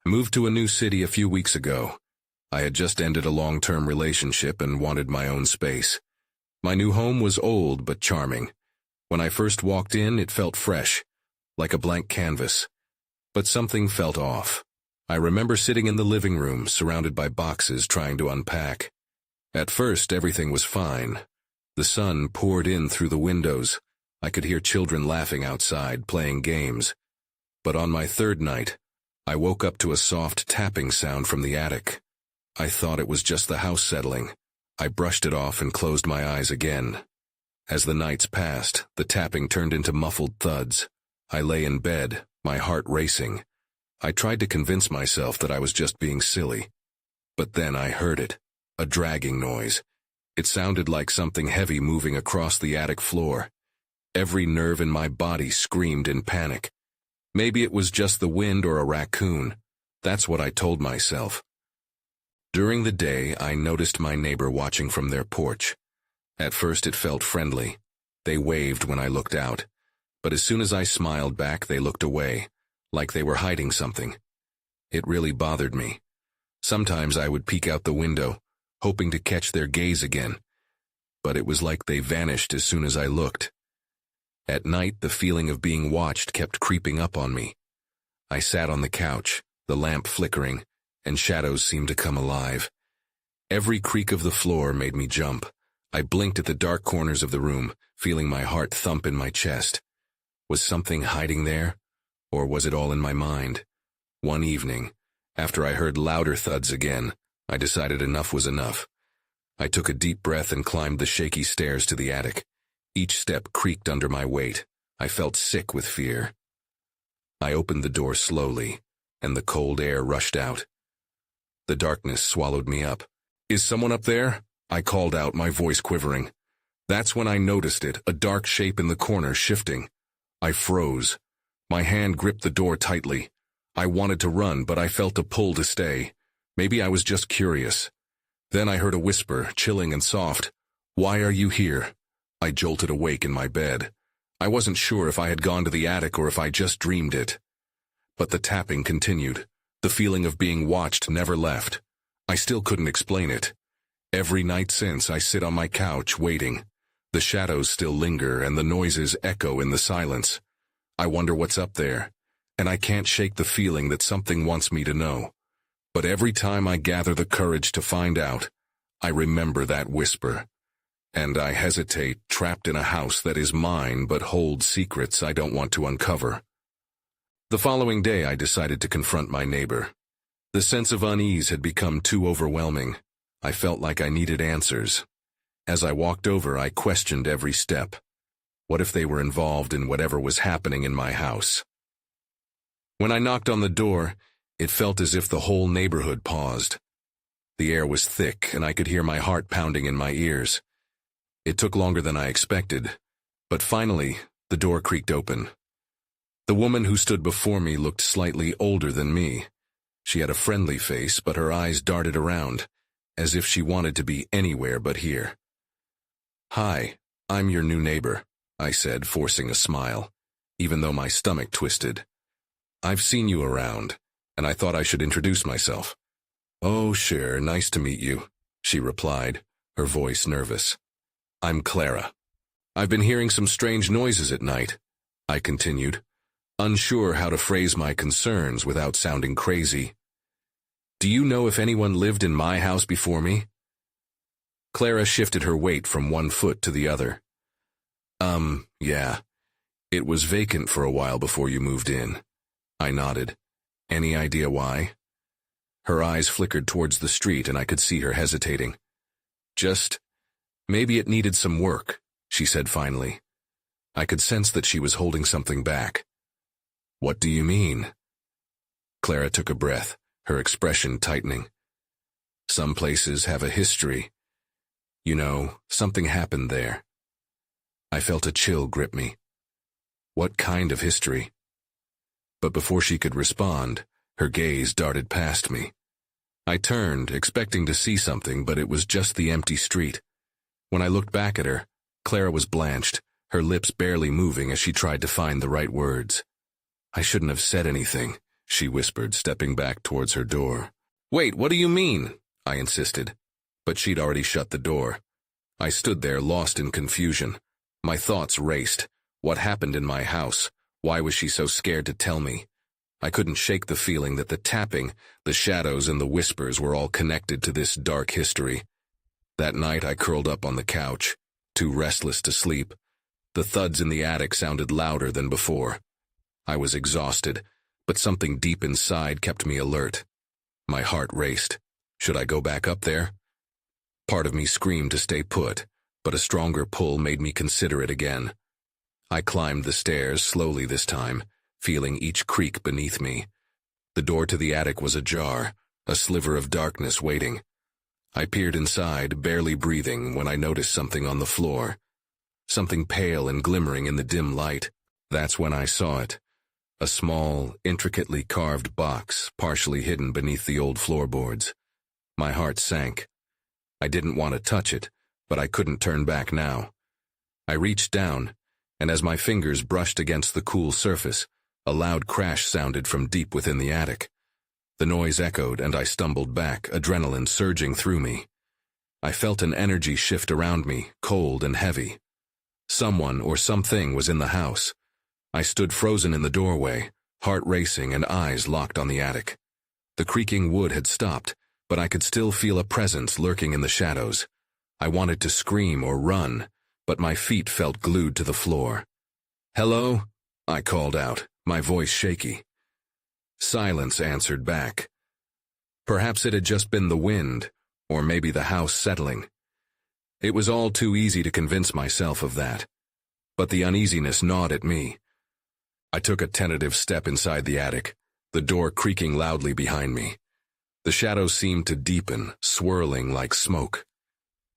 I moved to a new city a few weeks ago. I had just ended a long-term relationship and wanted my own space. My new home was old but charming. When I first walked in, it felt fresh, like a blank canvas. But something felt off. I remember sitting in the living room, surrounded by boxes, trying to unpack. At first, everything was fine. The sun poured in through the windows. I could hear children laughing outside, playing games. But on my third night, I woke up to a soft tapping sound from the attic. I thought it was just the house settling. I brushed it off and closed my eyes again. As the nights passed, the tapping turned into muffled thuds. I lay in bed, my heart racing. I tried to convince myself that I was just being silly. But then I heard it, a dragging noise. It sounded like something heavy moving across the attic floor. Every nerve in my body screamed in panic. Maybe it was just the wind or a raccoon. That's what I told myself. During the day, I noticed my neighbor watching from their porch. At first it felt friendly. They waved when I looked out. But as soon as I smiled back, they looked away, like they were hiding something. It really bothered me. Sometimes I would peek out the window, hoping to catch their gaze again. But it was like they vanished as soon as I looked. At night, the feeling of being watched kept creeping up on me. I sat on the couch, the lamp flickering, and shadows seemed to come alive. Every creak of the floor made me jump. I blinked at the dark corners of the room, feeling my heart thump in my chest. Was something hiding there? Or was it all in my mind? One evening, after I heard louder thuds again, I decided enough was enough. I took a deep breath and climbed the shaky stairs to the attic. Each step creaked under my weight. I felt sick with fear. I opened the door slowly, and the cold air rushed out. The darkness swallowed me up. "Is someone up there?" I called out, my voice quivering. That's when I noticed it, a dark shape in the corner shifting. I froze. My hand gripped the door tightly. I wanted to run, but I felt a pull to stay. Maybe I was just curious. Then I heard a whisper, chilling and soft. "Why are you here?" I jolted awake in my bed. I wasn't sure if I had gone to the attic or if I just dreamed it. But the tapping continued. The feeling of being watched never left. I still couldn't explain it. Every night since, I sit on my couch, waiting. The shadows still linger and the noises echo in the silence. I wonder what's up there, and I can't shake the feeling that something wants me to know. But every time I gather the courage to find out, I remember that whisper. And I hesitate, trapped in a house that is mine but holds secrets I don't want to uncover. The following day, I decided to confront my neighbor. The sense of unease had become too overwhelming. I felt like I needed answers. As I walked over, I questioned every step. What if they were involved in whatever was happening in my house? When I knocked on the door, it felt as if the whole neighborhood paused. The air was thick, and I could hear my heart pounding in my ears. It took longer than I expected, but finally, the door creaked open. The woman who stood before me looked slightly older than me. She had a friendly face, but her eyes darted around, as if she wanted to be anywhere but here. "Hi, I'm your new neighbor," I said, forcing a smile, even though my stomach twisted. "I've seen you around, and I thought I should introduce myself." "Oh, sure, nice to meet you," she replied, her voice nervous. "I'm Clara. I've been hearing some strange noises at night," I continued, unsure how to phrase my concerns without sounding crazy. "Do you know if anyone lived in my house before me?" Clara shifted her weight from one foot to the other. Yeah. It was vacant for a while before you moved in." I nodded. "Any idea why?" Her eyes flickered towards the street and I could see her hesitating. Maybe it needed some work," she said finally. I could sense that she was holding something back. "What do you mean?" Clara took a breath, her expression tightening. "Some places have a history. You know, something happened there." I felt a chill grip me. What kind of history? But before she could respond, her gaze darted past me. I turned, expecting to see something, but it was just the empty street. When I looked back at her, Clara was blanched, her lips barely moving as she tried to find the right words. I shouldn't have said anything. she whispered, stepping back towards her door. Wait, what do you mean? I insisted. But she'd already shut the door. I stood there, lost in confusion. My thoughts raced. What happened in my house? Why was she so scared to tell me? I couldn't shake the feeling that the tapping, the shadows, and the whispers were all connected to this dark history. That night I curled up on the couch, too restless to sleep. The thuds in the attic sounded louder than before. I was exhausted, but something deep inside kept me alert. My heart raced. Should I go back up there? Part of me screamed to stay put, but a stronger pull made me consider it again. I climbed the stairs slowly this time, feeling each creak beneath me. The door to the attic was ajar, a sliver of darkness waiting. I peered inside, barely breathing, when I noticed something on the floor. Something pale and glimmering in the dim light. That's when I saw it. A small, intricately carved box, partially hidden beneath the old floorboards. My heart sank. I didn't want to touch it, but I couldn't turn back now. I reached down, and as my fingers brushed against the cool surface, a loud crash sounded from deep within the attic. The noise echoed, and I stumbled back, adrenaline surging through me. I felt an energy shift around me, cold and heavy. Someone or something was in the house. I stood frozen in the doorway, heart racing and eyes locked on the attic. The creaking wood had stopped, but I could still feel a presence lurking in the shadows. I wanted to scream or run, but my feet felt glued to the floor. "Hello?" I called out, my voice shaky. Silence answered back. Perhaps it had just been the wind, or maybe the house settling. It was all too easy to convince myself of that. But the uneasiness gnawed at me. I took a tentative step inside the attic, the door creaking loudly behind me. The shadows seemed to deepen, swirling like smoke.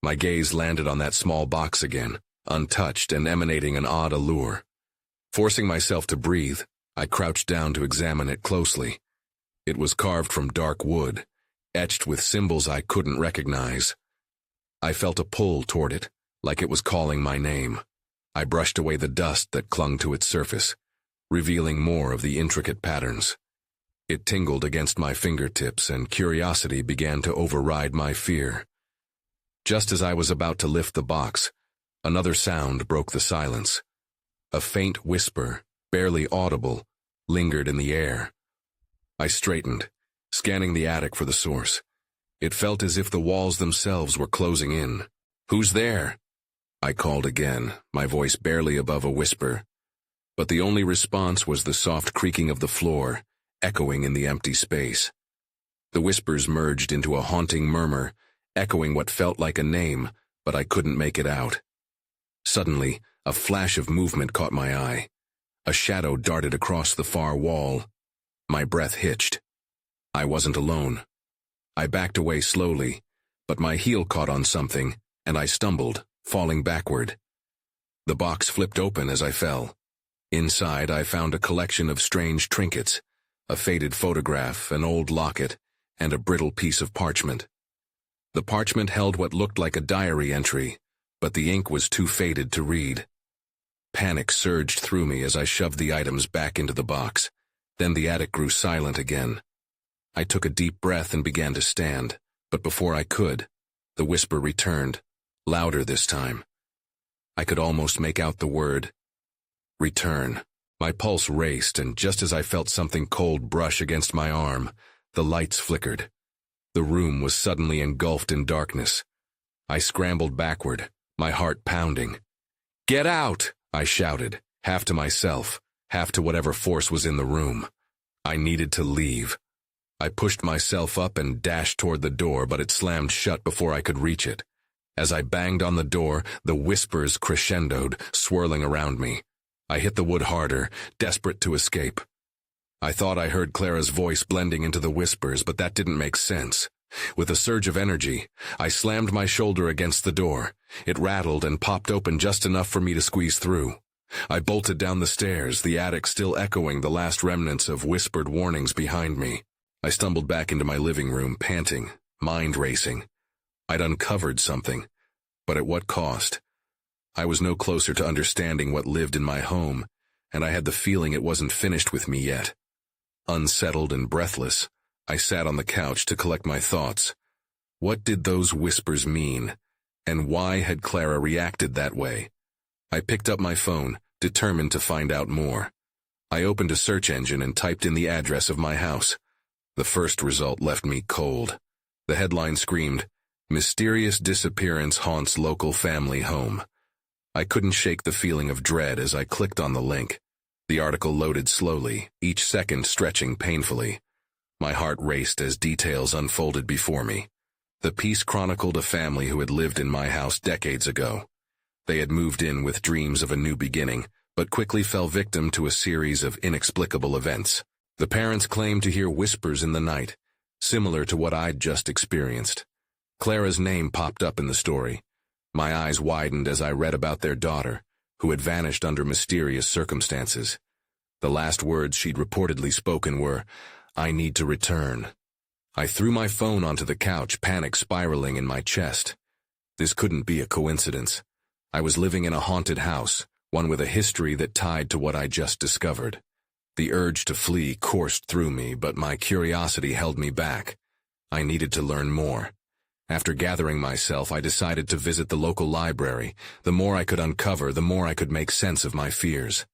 My gaze landed on that small box again, untouched and emanating an odd allure. Forcing myself to breathe, I crouched down to examine it closely. It was carved from dark wood, etched with symbols I couldn't recognize. I felt a pull toward it, like it was calling my name. I brushed away the dust that clung to its surface, revealing more of the intricate patterns. It tingled against my fingertips, and curiosity began to override my fear. Just as I was about to lift the box, another sound broke the silence. A faint whisper, barely audible, lingered in the air. I straightened, scanning the attic for the source. It felt as if the walls themselves were closing in. "Who's there?" I called again, my voice barely above a whisper. But the only response was the soft creaking of the floor, echoing in the empty space. The whispers merged into a haunting murmur, echoing what felt like a name, but I couldn't make it out. Suddenly, a flash of movement caught my eye. A shadow darted across the far wall. My breath hitched. I wasn't alone. I backed away slowly, but my heel caught on something, and I stumbled, falling backward. The box flipped open as I fell. Inside, I found a collection of strange trinkets, a faded photograph, an old locket, and a brittle piece of parchment. The parchment held what looked like a diary entry, but the ink was too faded to read. Panic surged through me as I shoved the items back into the box. Then the attic grew silent again. I took a deep breath and began to stand, but before I could, the whisper returned, louder this time. I could almost make out the word, return. My pulse raced, and just as I felt something cold brush against my arm, the lights flickered. The room was suddenly engulfed in darkness. I scrambled backward, my heart pounding. "Get out!" I shouted, half to myself, half to whatever force was in the room. I needed to leave. I pushed myself up and dashed toward the door, but it slammed shut before I could reach it. As I banged on the door, the whispers crescendoed, swirling around me. I hit the wood harder, desperate to escape. I thought I heard Clara's voice blending into the whispers, but that didn't make sense. With a surge of energy, I slammed my shoulder against the door. It rattled and popped open just enough for me to squeeze through. I bolted down the stairs, the attic still echoing the last remnants of whispered warnings behind me. I stumbled back into my living room, panting, mind racing. I'd uncovered something, but at what cost? I was no closer to understanding what lived in my home, and I had the feeling it wasn't finished with me yet. Unsettled and breathless, I sat on the couch to collect my thoughts. What did those whispers mean? And why had Clara reacted that way? I picked up my phone, determined to find out more. I opened a search engine and typed in the address of my house. The first result left me cold. The headline screamed, "Mysterious disappearance haunts local family home." I couldn't shake the feeling of dread as I clicked on the link. The article loaded slowly, each second stretching painfully. My heart raced as details unfolded before me. The piece chronicled a family who had lived in my house decades ago. They had moved in with dreams of a new beginning, but quickly fell victim to a series of inexplicable events. The parents claimed to hear whispers in the night, similar to what I'd just experienced. Clara's name popped up in the story. My eyes widened as I read about their daughter, who had vanished under mysterious circumstances. The last words she'd reportedly spoken were, "I need to return." I threw my phone onto the couch, panic spiraling in my chest. This couldn't be a coincidence. I was living in a haunted house, one with a history that tied to what I just discovered. The urge to flee coursed through me, but my curiosity held me back. I needed to learn more. After gathering myself, I decided to visit the local library. The more I could uncover, the more I could make sense of my fears.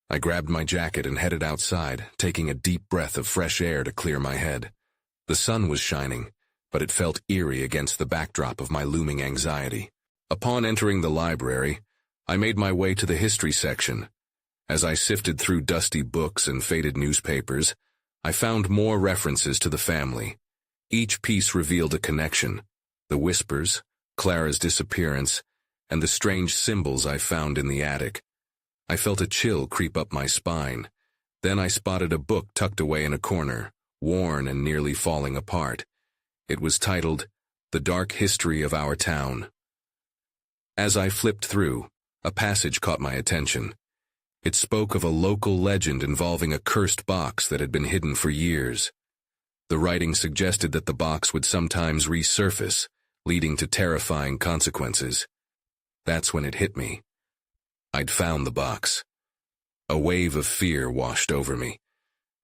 I grabbed my jacket and headed outside, taking a deep breath of fresh air to clear my head. The sun was shining, but it felt eerie against the backdrop of my looming anxiety. Upon entering the library, I made my way to the history section. As I sifted through dusty books and faded newspapers, I found more references to the family. Each piece revealed a connection: the whispers, Clara's disappearance, and the strange symbols I found in the attic. I felt a chill creep up my spine. Then I spotted a book tucked away in a corner, worn and nearly falling apart. It was titled, "The Dark History of Our Town." As I flipped through, a passage caught my attention. It spoke of a local legend involving a cursed box that had been hidden for years. The writing suggested that the box would sometimes resurface, leading to terrifying consequences. That's when it hit me. I'd found the box. A wave of fear washed over me.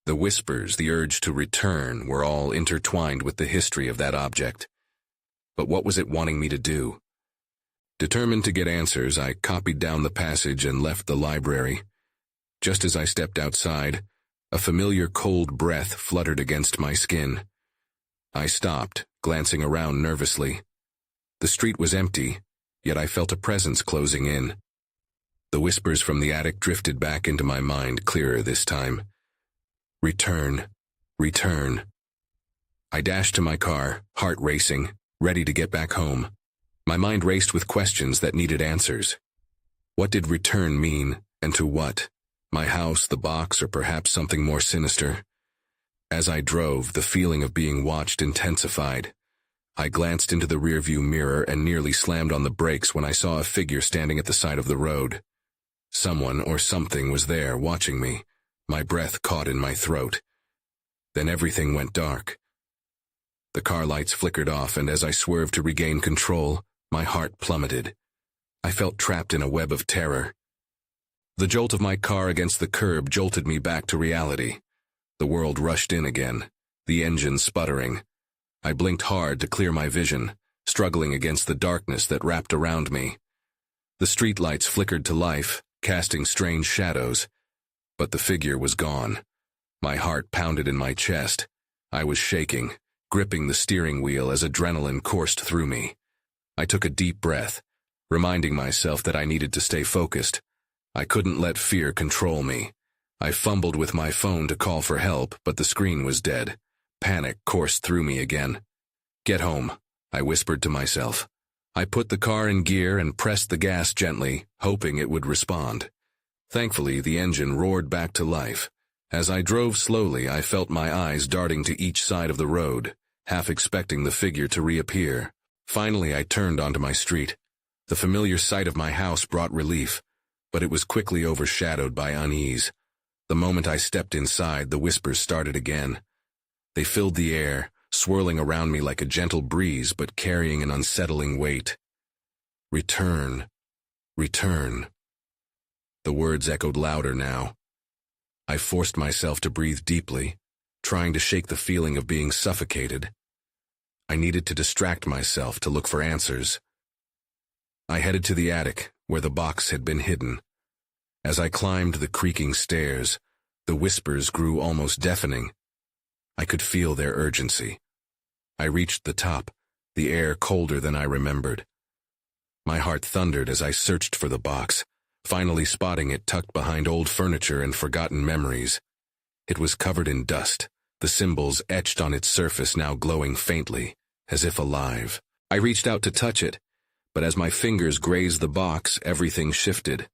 The whispers, the urge to return, were all intertwined with the history of that object. But what was it wanting me to do? Determined to get answers, I copied down the passage and left the library. Just as I stepped outside, a familiar cold breath fluttered against my skin. I stopped, glancing around nervously. The street was empty, yet I felt a presence closing in. The whispers from the attic drifted back into my mind, clearer this time. Return, return. I dashed to my car, heart racing, ready to get back home. My mind raced with questions that needed answers. What did return mean, and to what? My house, the box, or perhaps something more sinister? As I drove, the feeling of being watched intensified. I glanced into the rearview mirror and nearly slammed on the brakes when I saw a figure standing at the side of the road. Someone or something was there, watching me. My breath caught in my throat. Then everything went dark. The car lights flickered off, and as I swerved to regain control, my heart plummeted. I felt trapped in a web of terror. The jolt of my car against the curb jolted me back to reality. The world rushed in again, the engine sputtering. I blinked hard to clear my vision, struggling against the darkness that wrapped around me. The streetlights flickered to life, casting strange shadows. But the figure was gone. My heart pounded in my chest. I was shaking, gripping the steering wheel as adrenaline coursed through me. I took a deep breath, reminding myself that I needed to stay focused. I couldn't let fear control me. I fumbled with my phone to call for help, but the screen was dead. Panic coursed through me again. "Get home," I whispered to myself. I put the car in gear and pressed the gas gently, hoping it would respond. Thankfully, the engine roared back to life. As I drove slowly, I felt my eyes darting to each side of the road, half expecting the figure to reappear. Finally, I turned onto my street. The familiar sight of my house brought relief, but it was quickly overshadowed by unease. The moment I stepped inside, the whispers started again. They filled the air, swirling around me like a gentle breeze, but carrying an unsettling weight. Return, return. The words echoed louder now. I forced myself to breathe deeply, trying to shake the feeling of being suffocated. I needed to distract myself to look for answers. I headed to the attic, where the box had been hidden. As I climbed the creaking stairs, the whispers grew almost deafening. I could feel their urgency. I reached the top, the air colder than I remembered. My heart thundered as I searched for the box, finally spotting it tucked behind old furniture and forgotten memories. It was covered in dust, the symbols etched on its surface now glowing faintly, as if alive. I reached out to touch it, but as my fingers grazed the box, everything shifted.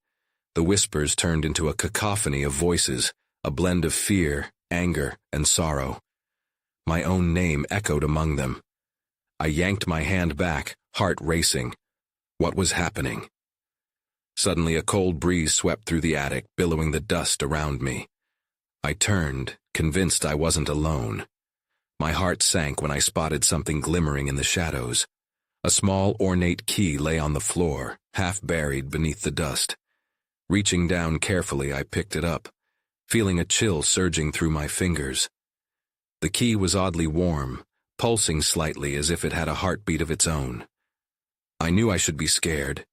The whispers turned into a cacophony of voices, a blend of fear, anger, and sorrow. My own name echoed among them. I yanked my hand back, heart racing. What was happening? Suddenly a cold breeze swept through the attic, billowing the dust around me. I turned, convinced I wasn't alone. My heart sank when I spotted something glimmering in the shadows. A small, ornate key lay on the floor, half buried beneath the dust. Reaching down carefully, I picked it up, feeling a chill surging through my fingers. The key was oddly warm, pulsing slightly as if it had a heartbeat of its own. I knew I should be scared.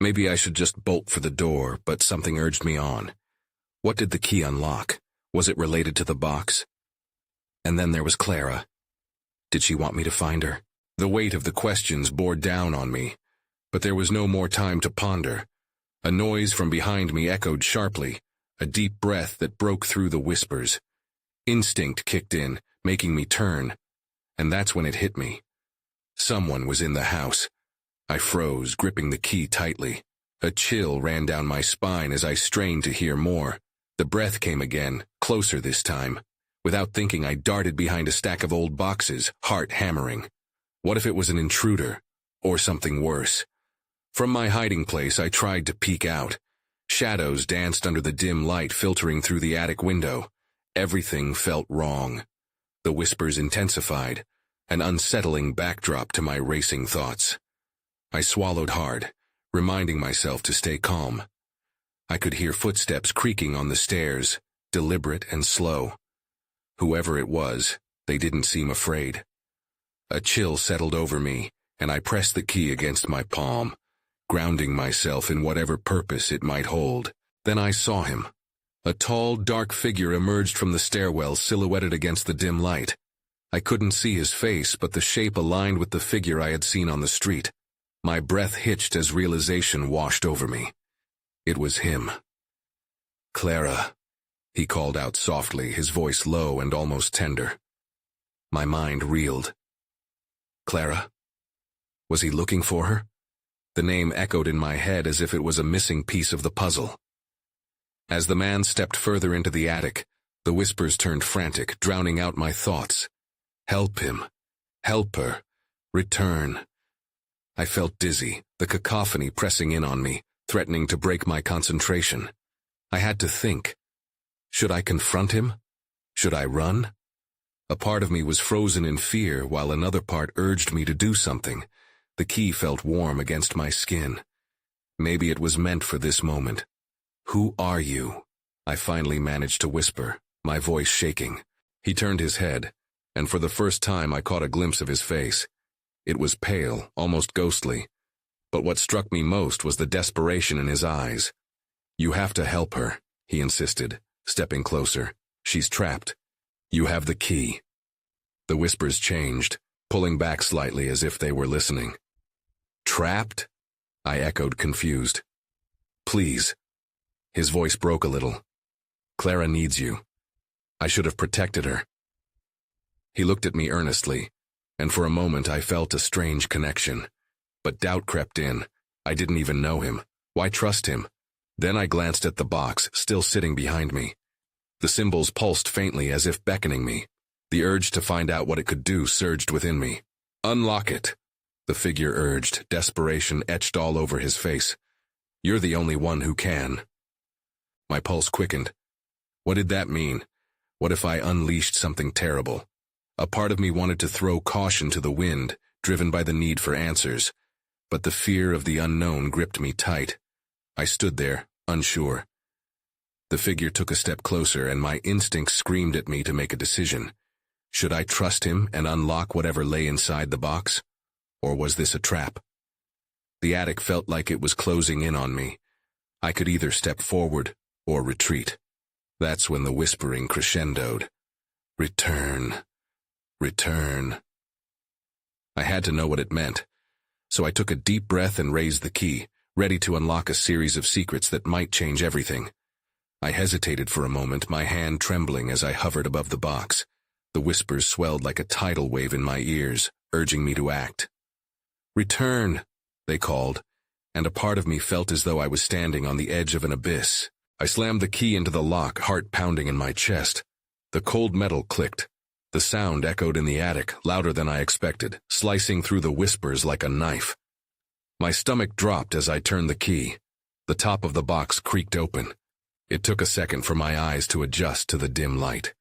Maybe I should just bolt for the door, but something urged me on. What did the key unlock? Was it related to the box? And then there was Clara. Did she want me to find her? The weight of the questions bore down on me, but there was no more time to ponder. A noise from behind me echoed sharply, a deep breath that broke through the whispers. Instinct kicked in, making me turn, and that's when it hit me. Someone was in the house. I froze, gripping the key tightly. A chill ran down my spine as I strained to hear more. The breath came again, closer this time. Without thinking, I darted behind a stack of old boxes, heart hammering. What if it was an intruder, or something worse? From my hiding place, I tried to peek out. Shadows danced under the dim light filtering through the attic window. Everything felt wrong. The whispers intensified, an unsettling backdrop to my racing thoughts. I swallowed hard, reminding myself to stay calm. I could hear footsteps creaking on the stairs, deliberate and slow. Whoever it was, they didn't seem afraid. A chill settled over me, and I pressed the key against my palm, grounding myself in whatever purpose it might hold. Then I saw him. A tall, dark figure emerged from the stairwell, silhouetted against the dim light. I couldn't see his face, but the shape aligned with the figure I had seen on the street. My breath hitched as realization washed over me. It was him. "Clara," he called out softly, his voice low and almost tender. My mind reeled. Clara? Was he looking for her? The name echoed in my head as if it was a missing piece of the puzzle. As the man stepped further into the attic, the whispers turned frantic, drowning out my thoughts. Help him. Help her. Return. I felt dizzy, the cacophony pressing in on me, threatening to break my concentration. I had to think. Should I confront him? Should I run? A part of me was frozen in fear, while another part urged me to do something. The key felt warm against my skin. Maybe it was meant for this moment. "Who are you?" I finally managed to whisper, my voice shaking. He turned his head, and for the first time I caught a glimpse of his face. It was pale, almost ghostly, but what struck me most was the desperation in his eyes. "You have to help her," he insisted, stepping closer. "She's trapped. You have the key." The whispers changed, pulling back slightly as if they were listening. "Trapped?" I echoed, confused. "Please." His voice broke a little. "Clara needs you. I should have protected her." He looked at me earnestly, and for a moment I felt a strange connection. But doubt crept in. I didn't even know him. Why trust him? Then I glanced at the box, still sitting behind me. The symbols pulsed faintly as if beckoning me. The urge to find out what it could do surged within me. "Unlock it," the figure urged, desperation etched all over his face. "You're the only one who can." My pulse quickened. What did that mean? What if I unleashed something terrible? A part of me wanted to throw caution to the wind, driven by the need for answers. But the fear of the unknown gripped me tight. I stood there, unsure. The figure took a step closer, and my instincts screamed at me to make a decision. Should I trust him and unlock whatever lay inside the box? Or was this a trap? The attic felt like it was closing in on me. I could either step forward or retreat. That's when the whispering crescendoed. Return. Return. I had to know what it meant, so I took a deep breath and raised the key, ready to unlock a series of secrets that might change everything. I hesitated for a moment, my hand trembling as I hovered above the box. The whispers swelled like a tidal wave in my ears, urging me to act. Return, they called, and a part of me felt as though I was standing on the edge of an abyss. I slammed the key into the lock, heart pounding in my chest. The cold metal clicked. The sound echoed in the attic, louder than I expected, slicing through the whispers like a knife. My stomach dropped as I turned the key. The top of the box creaked open. It took a second for my eyes to adjust to the dim light.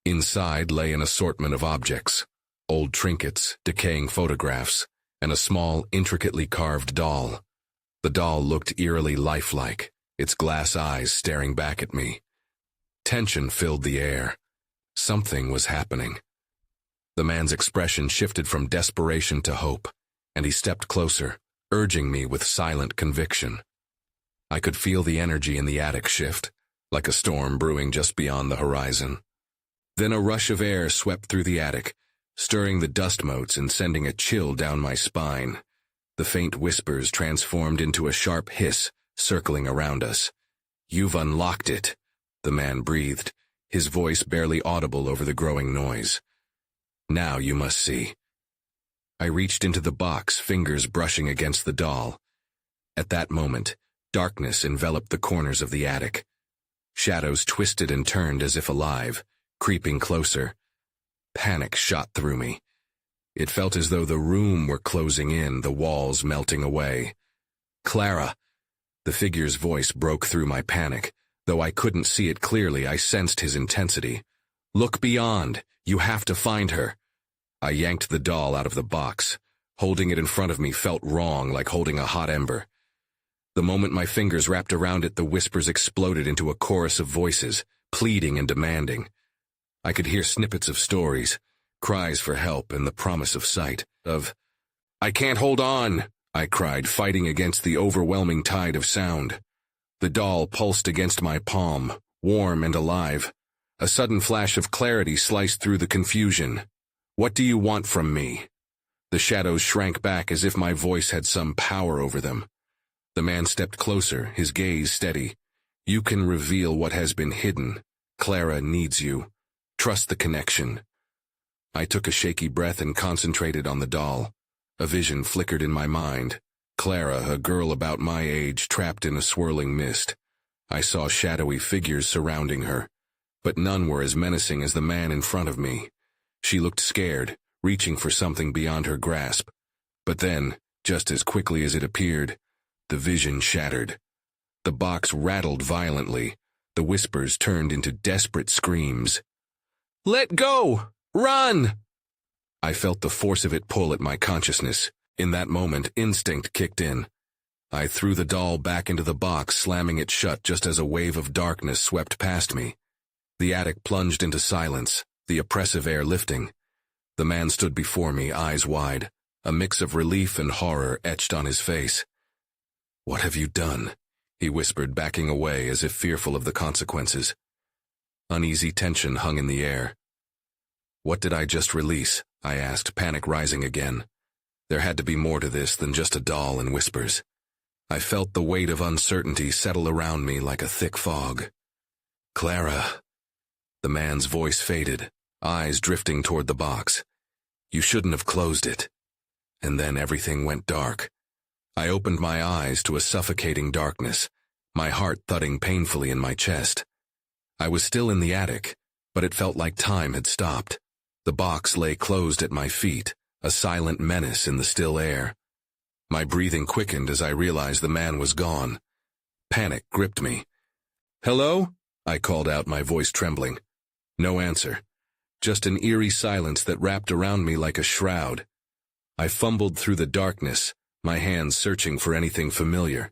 Inside lay an assortment of objects, old trinkets, decaying photographs, and a small, intricately carved doll. The doll looked eerily lifelike, its glass eyes staring back at me. Tension filled the air. Something was happening. The man's expression shifted from desperation to hope, and he stepped closer, urging me with silent conviction. I could feel the energy in the attic shift, like a storm brewing just beyond the horizon. Then a rush of air swept through the attic, stirring the dust motes and sending a chill down my spine. The faint whispers transformed into a sharp hiss, circling around us. "You've unlocked it," the man breathed, his voice barely audible over the growing noise. "Now you must see." I reached into the box, fingers brushing against the doll. At that moment, darkness enveloped the corners of the attic. Shadows twisted and turned as if alive, creeping closer. Panic shot through me. It felt as though the room were closing in, the walls melting away. "Clara!" The figure's voice broke through my panic. Though I couldn't see it clearly, I sensed his intensity. "Look beyond. You have to find her." I yanked the doll out of the box. Holding it in front of me felt wrong, like holding a hot ember. The moment my fingers wrapped around it, the whispers exploded into a chorus of voices, pleading and demanding. I could hear snippets of stories, cries for help, and the promise of sight, "I can't hold on," I cried, fighting against the overwhelming tide of sound. The doll pulsed against my palm, warm and alive. A sudden flash of clarity sliced through the confusion. "What do you want from me?" The shadows shrank back as if my voice had some power over them. The man stepped closer, his gaze steady. "You can reveal what has been hidden. Clara needs you. Trust the connection." I took a shaky breath and concentrated on the doll. A vision flickered in my mind. Clara, a girl about my age, trapped in a swirling mist. I saw shadowy figures surrounding her, but none were as menacing as the man in front of me. She looked scared, reaching for something beyond her grasp. But then, just as quickly as it appeared, the vision shattered. The box rattled violently. The whispers turned into desperate screams. "Let go! Run!" I felt the force of it pull at my consciousness. In that moment, instinct kicked in. I threw the doll back into the box, slamming it shut just as a wave of darkness swept past me. The attic plunged into silence, the oppressive air lifting. The man stood before me, eyes wide, a mix of relief and horror etched on his face. "What have you done?" he whispered, backing away as if fearful of the consequences. Uneasy tension hung in the air. "What did I just release?" I asked, panic rising again. There had to be more to this than just a doll and whispers. I felt the weight of uncertainty settle around me like a thick fog. "Clara." The man's voice faded, eyes drifting toward the box. "You shouldn't have closed it." And then everything went dark. I opened my eyes to a suffocating darkness, my heart thudding painfully in my chest. I was still in the attic, but it felt like time had stopped. The box lay closed at my feet, a silent menace in the still air. My breathing quickened as I realized the man was gone. Panic gripped me. "Hello?" I called out, my voice trembling. No answer. Just an eerie silence that wrapped around me like a shroud. I fumbled through the darkness, my hands searching for anything familiar.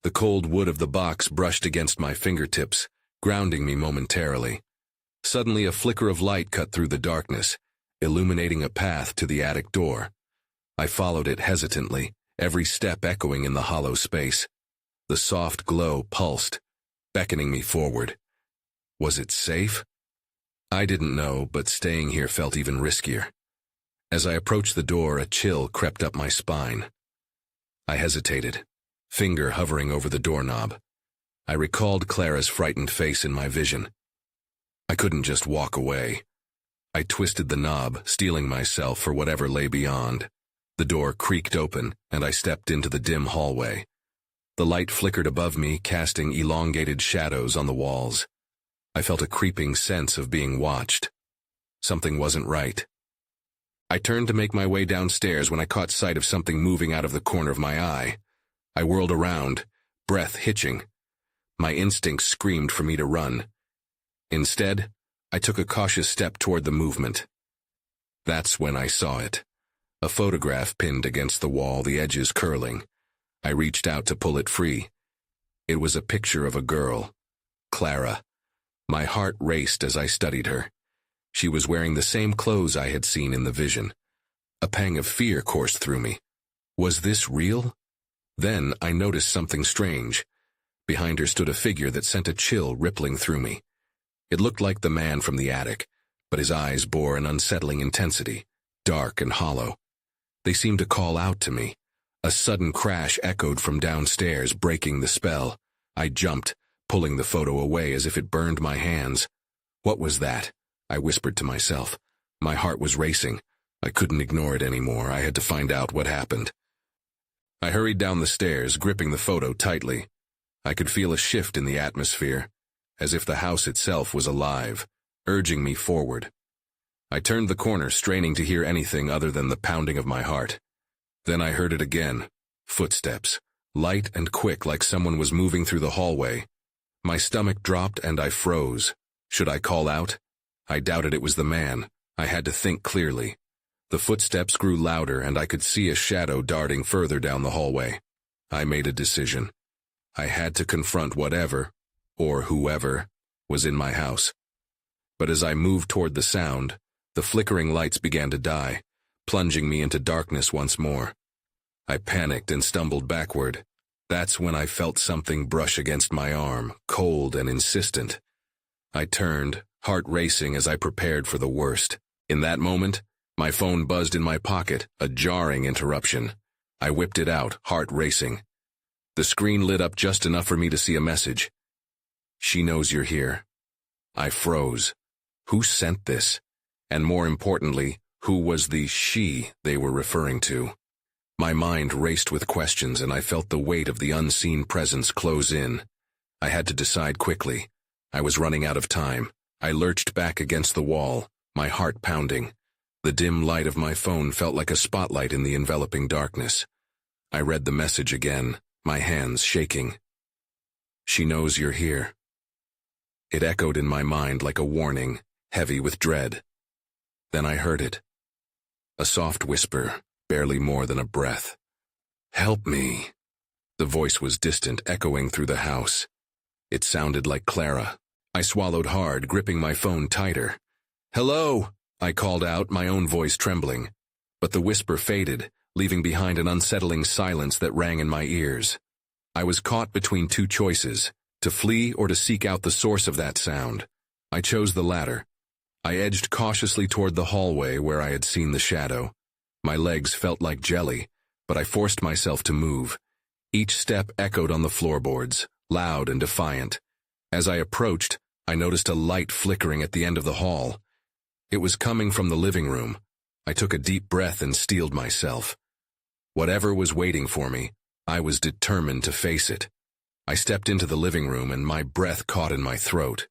The cold wood of the box brushed against my fingertips, grounding me momentarily. Suddenly, a flicker of light cut through the darkness, illuminating a path to the attic door. I followed it hesitantly, every step echoing in the hollow space. The soft glow pulsed, beckoning me forward. Was it safe? I didn't know, but staying here felt even riskier. As I approached the door, a chill crept up my spine. I hesitated, finger hovering over the doorknob. I recalled Clara's frightened face in my vision. I couldn't just walk away. I twisted the knob, steeling myself for whatever lay beyond. The door creaked open, and I stepped into the dim hallway. The light flickered above me, casting elongated shadows on the walls. I felt a creeping sense of being watched. Something wasn't right. I turned to make my way downstairs when I caught sight of something moving out of the corner of my eye. I whirled around, breath hitching. My instincts screamed for me to run. Instead, I took a cautious step toward the movement. That's when I saw it. A photograph pinned against the wall, the edges curling. I reached out to pull it free. It was a picture of a girl, Clara. My heart raced as I studied her. She was wearing the same clothes I had seen in the vision. A pang of fear coursed through me. Was this real? Then I noticed something strange. Behind her stood a figure that sent a chill rippling through me. It looked like the man from the attic, but his eyes bore an unsettling intensity, dark and hollow. They seemed to call out to me. A sudden crash echoed from downstairs, breaking the spell. I jumped, pulling the photo away as if it burned my hands. What was that? I whispered to myself. My heart was racing. I couldn't ignore it anymore. I had to find out what happened. I hurried down the stairs, gripping the photo tightly. I could feel a shift in the atmosphere, as if the house itself was alive, urging me forward. I turned the corner, straining to hear anything other than the pounding of my heart. Then I heard it again. Footsteps, light and quick like someone was moving through the hallway. My stomach dropped and I froze. Should I call out? I doubted it was the man. I had to think clearly. The footsteps grew louder and I could see a shadow darting further down the hallway. I made a decision. I had to confront whatever, or whoever, was in my house. But as I moved toward the sound, the flickering lights began to die, plunging me into darkness once more. I panicked and stumbled backward. That's when I felt something brush against my arm, cold and insistent. I turned, heart racing as I prepared for the worst. In that moment, my phone buzzed in my pocket, a jarring interruption. I whipped it out, heart racing. The screen lit up just enough for me to see a message. She knows you're here. I froze. Who sent this? And more importantly, who was the she they were referring to? My mind raced with questions and I felt the weight of the unseen presence close in. I had to decide quickly. I was running out of time. I lurched back against the wall, my heart pounding. The dim light of my phone felt like a spotlight in the enveloping darkness. I read the message again, my hands shaking. She knows you're here. It echoed in my mind like a warning, heavy with dread. Then I heard it. A soft whisper, barely more than a breath. Help me. The voice was distant, echoing through the house. It sounded like Clara. I swallowed hard, gripping my phone tighter. Hello, I called out, my own voice trembling. But the whisper faded, leaving behind an unsettling silence that rang in my ears. I was caught between two choices, to flee or to seek out the source of that sound. I chose the latter. I edged cautiously toward the hallway where I had seen the shadow. My legs felt like jelly, but I forced myself to move. Each step echoed on the floorboards, loud and defiant. As I approached, I noticed a light flickering at the end of the hall. It was coming from the living room. I took a deep breath and steeled myself. Whatever was waiting for me, I was determined to face it. I stepped into the living room and my breath caught in my throat.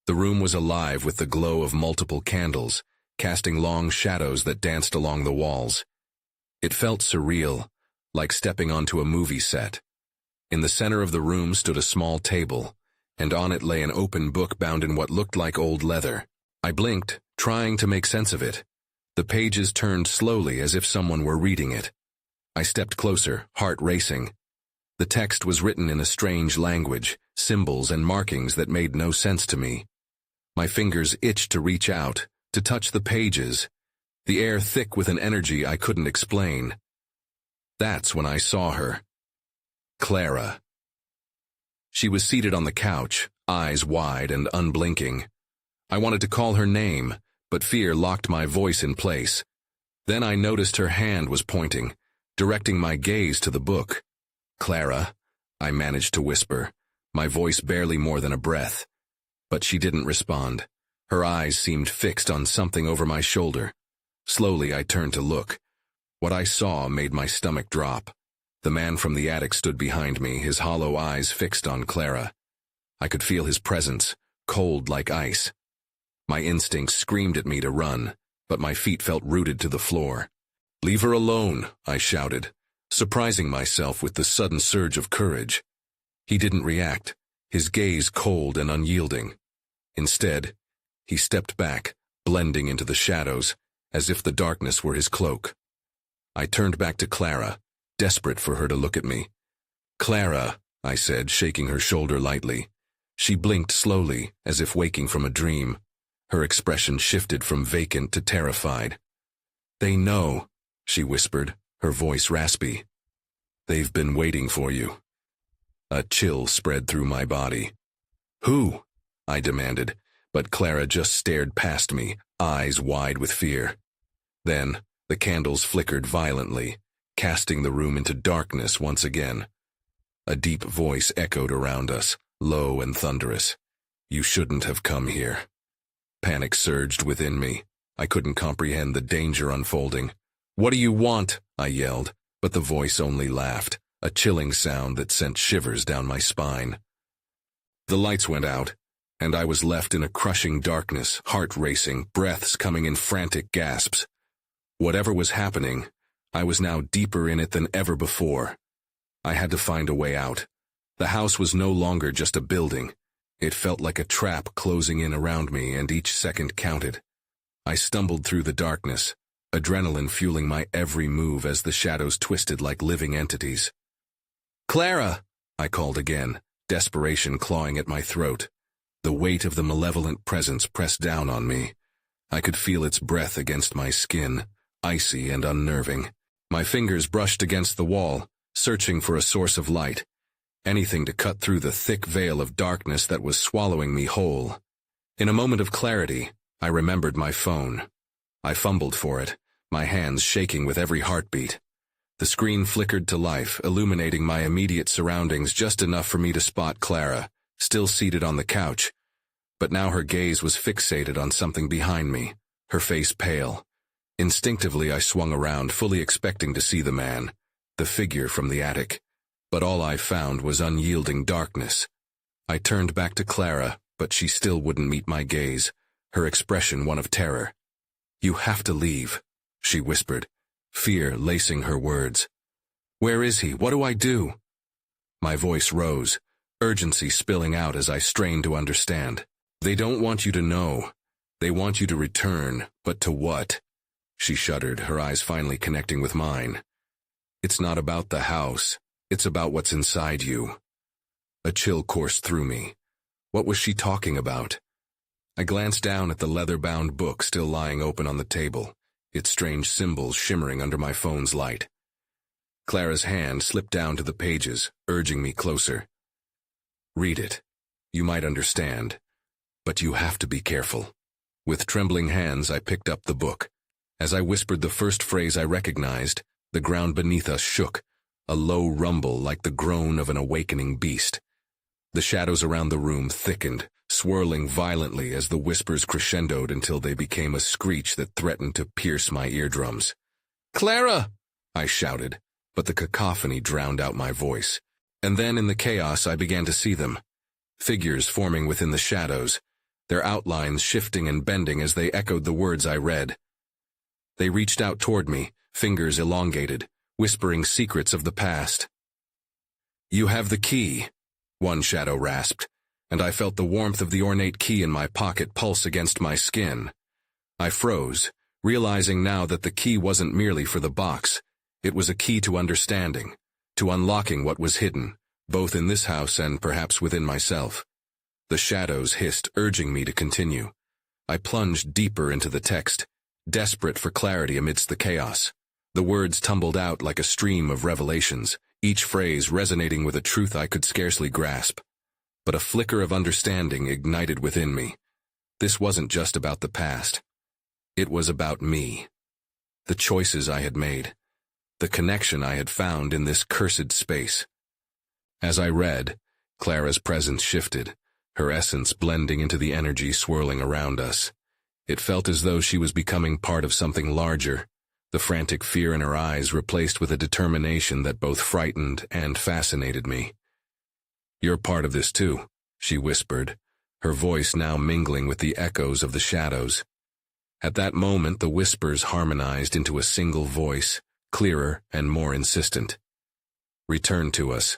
The room was alive with the glow of multiple candles, casting long shadows that danced along the walls. It felt surreal, like stepping onto a movie set. In the center of the room stood a small table, and on it lay an open book bound in what looked like old leather. I blinked, trying to make sense of it. The pages turned slowly as if someone were reading it. I stepped closer, heart racing. The text was written in a strange language, symbols and markings that made no sense to me. My fingers itched to reach out, to touch the pages, the air thick with an energy I couldn't explain. That's when I saw her. Clara. She was seated on the couch, eyes wide and unblinking. I wanted to call her name, but fear locked my voice in place. Then I noticed her hand was pointing, directing my gaze to the book. "Clara," I managed to whisper, my voice barely more than a breath. But she didn't respond. Her eyes seemed fixed on something over my shoulder. Slowly I turned to look. What I saw made my stomach drop. The man from the attic stood behind me, his hollow eyes fixed on Clara. I could feel his presence, cold like ice. My instincts screamed at me to run, but my feet felt rooted to the floor. "Leave her alone," I shouted, surprising myself with the sudden surge of courage. He didn't react, his gaze cold and unyielding. Instead, he stepped back, blending into the shadows, as if the darkness were his cloak. I turned back to Clara, desperate for her to look at me. "Clara," I said, shaking her shoulder lightly. She blinked slowly, as if waking from a dream. Her expression shifted from vacant to terrified. "They know," she whispered, her voice raspy. "They've been waiting for you." A chill spread through my body. "Who?" I demanded, but Clara just stared past me, eyes wide with fear. Then, the candles flickered violently, casting the room into darkness once again. A deep voice echoed around us, low and thunderous. "You shouldn't have come here." Panic surged within me. I couldn't comprehend the danger unfolding. "What do you want?" I yelled, but the voice only laughed, a chilling sound that sent shivers down my spine. The lights went out, and I was left in a crushing darkness, heart racing, breaths coming in frantic gasps. Whatever was happening, I was now deeper in it than ever before. I had to find a way out. The house was no longer just a building. It felt like a trap closing in around me, and each second counted. I stumbled through the darkness, adrenaline fueling my every move as the shadows twisted like living entities. "Clara!" I called again, desperation clawing at my throat. The weight of the malevolent presence pressed down on me. I could feel its breath against my skin, icy and unnerving. My fingers brushed against the wall, searching for a source of light. Anything to cut through the thick veil of darkness that was swallowing me whole. In a moment of clarity, I remembered my phone. I fumbled for it, my hands shaking with every heartbeat. The screen flickered to life, illuminating my immediate surroundings just enough for me to spot Clara, still seated on the couch. But now her gaze was fixated on something behind me, her face pale. Instinctively I swung around, fully expecting to see the man, the figure from the attic. But all I found was unyielding darkness. I turned back to Clara, but she still wouldn't meet my gaze, her expression one of terror. "You have to leave," she whispered, fear lacing her words. "Where is he? What do I do?" My voice rose, urgency spilling out as I strained to understand. "They don't want you to know. They want you to return, but to what?" She shuddered, her eyes finally connecting with mine. "It's not about the house. It's about what's inside you." A chill coursed through me. What was she talking about? I glanced down at the leather-bound book still lying open on the table, its strange symbols shimmering under my phone's light. Clara's hand slipped down to the pages, urging me closer. "Read it. You might understand. But you have to be careful." With trembling hands, I picked up the book. As I whispered the first phrase I recognized, the ground beneath us shook, a low rumble like the groan of an awakening beast. The shadows around the room thickened, swirling violently as the whispers crescendoed until they became a screech that threatened to pierce my eardrums. "Clara!" I shouted, but the cacophony drowned out my voice. And then in the chaos I began to see them. Figures forming within the shadows, their outlines shifting and bending as they echoed the words I read. They reached out toward me, fingers elongated, whispering secrets of the past. "You have the key," one shadow rasped, and I felt the warmth of the ornate key in my pocket pulse against my skin. I froze, realizing now that the key wasn't merely for the box. It was a key to understanding, to unlocking what was hidden, both in this house and perhaps within myself. The shadows hissed, urging me to continue. I plunged deeper into the text, desperate for clarity amidst the chaos. The words tumbled out like a stream of revelations, each phrase resonating with a truth I could scarcely grasp. But a flicker of understanding ignited within me. This wasn't just about the past. It was about me. The choices I had made. The connection I had found in this cursed space. As I read, Clara's presence shifted, her essence blending into the energy swirling around us. It felt as though she was becoming part of something larger, the frantic fear in her eyes replaced with a determination that both frightened and fascinated me. "You're part of this too," she whispered, her voice now mingling with the echoes of the shadows. At that moment, the whispers harmonized into a single voice, clearer and more insistent. "Return to us.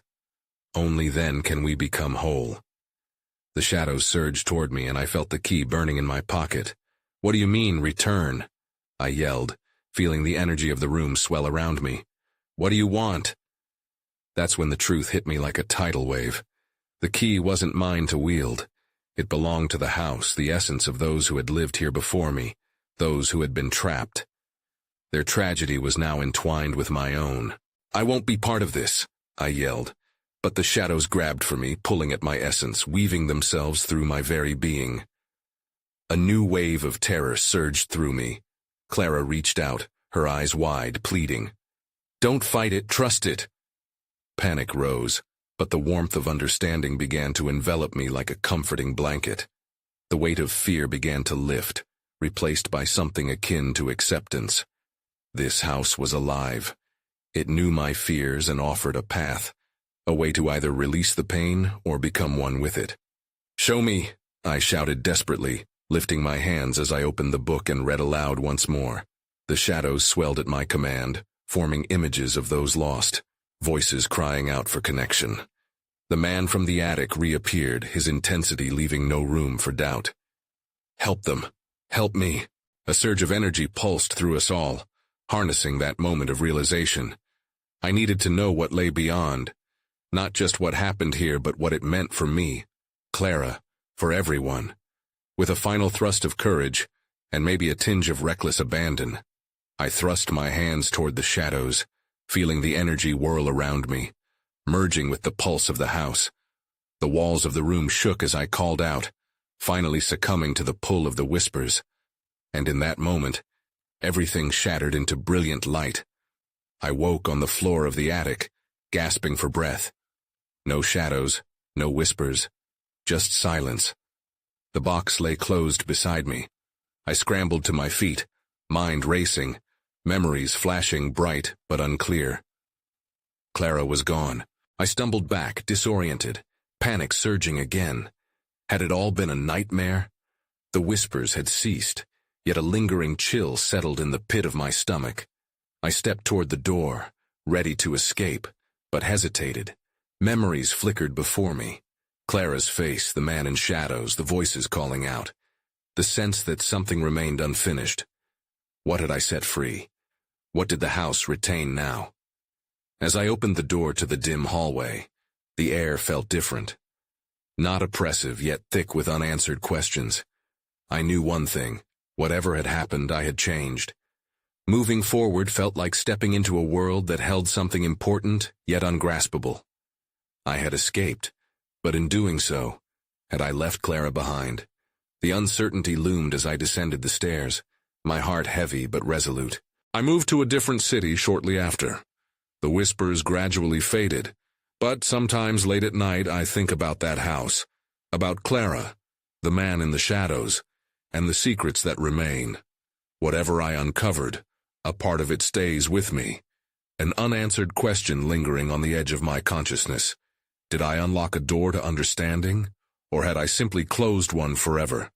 Only then can we become whole." The shadows surged toward me, and I felt the key burning in my pocket. "What do you mean, return?" I yelled, feeling the energy of the room swell around me. "What do you want?" That's when the truth hit me like a tidal wave. The key wasn't mine to wield. It belonged to the house, the essence of those who had lived here before me, those who had been trapped. Their tragedy was now entwined with my own. "I won't be part of this," I yelled. But the shadows grabbed for me, pulling at my essence, weaving themselves through my very being. A new wave of terror surged through me. Clara reached out, her eyes wide, pleading. "Don't fight it, trust it." Panic rose, but the warmth of understanding began to envelop me like a comforting blanket. The weight of fear began to lift, replaced by something akin to acceptance. This house was alive. It knew my fears and offered a path, a way to either release the pain or become one with it. "Show me," I shouted desperately, lifting my hands as I opened the book and read aloud once more. The shadows swelled at my command, forming images of those lost, voices crying out for connection. The man from the attic reappeared, his intensity leaving no room for doubt. "Help them. Help me." A surge of energy pulsed through us all, harnessing that moment of realization. I needed to know what lay beyond. Not just what happened here, but what it meant for me, Clara, for everyone. With a final thrust of courage, and maybe a tinge of reckless abandon, I thrust my hands toward the shadows, feeling the energy whirl around me, merging with the pulse of the house. The walls of the room shook as I called out, finally succumbing to the pull of the whispers. And in that moment, everything shattered into brilliant light. I woke on the floor of the attic, gasping for breath. No shadows, no whispers, just silence. The box lay closed beside me. I scrambled to my feet, mind racing, memories flashing bright but unclear. Clara was gone. I stumbled back, disoriented, panic surging again. Had it all been a nightmare? The whispers had ceased, yet a lingering chill settled in the pit of my stomach. I stepped toward the door, ready to escape, but hesitated. Memories flickered before me. Clara's face, the man in shadows, the voices calling out. The sense that something remained unfinished. What had I set free? What did the house retain now? As I opened the door to the dim hallway, the air felt different. Not oppressive, yet thick with unanswered questions. I knew one thing. Whatever had happened, I had changed. Moving forward felt like stepping into a world that held something important, yet ungraspable. I had escaped, but in doing so, had I left Clara behind? The uncertainty loomed as I descended the stairs, my heart heavy but resolute. I moved to a different city shortly after. The whispers gradually faded, but sometimes late at night I think about that house, about Clara, the man in the shadows, and the secrets that remain. Whatever I uncovered, a part of it stays with me, an unanswered question lingering on the edge of my consciousness. Did I unlock a door to understanding, or had I simply closed one forever?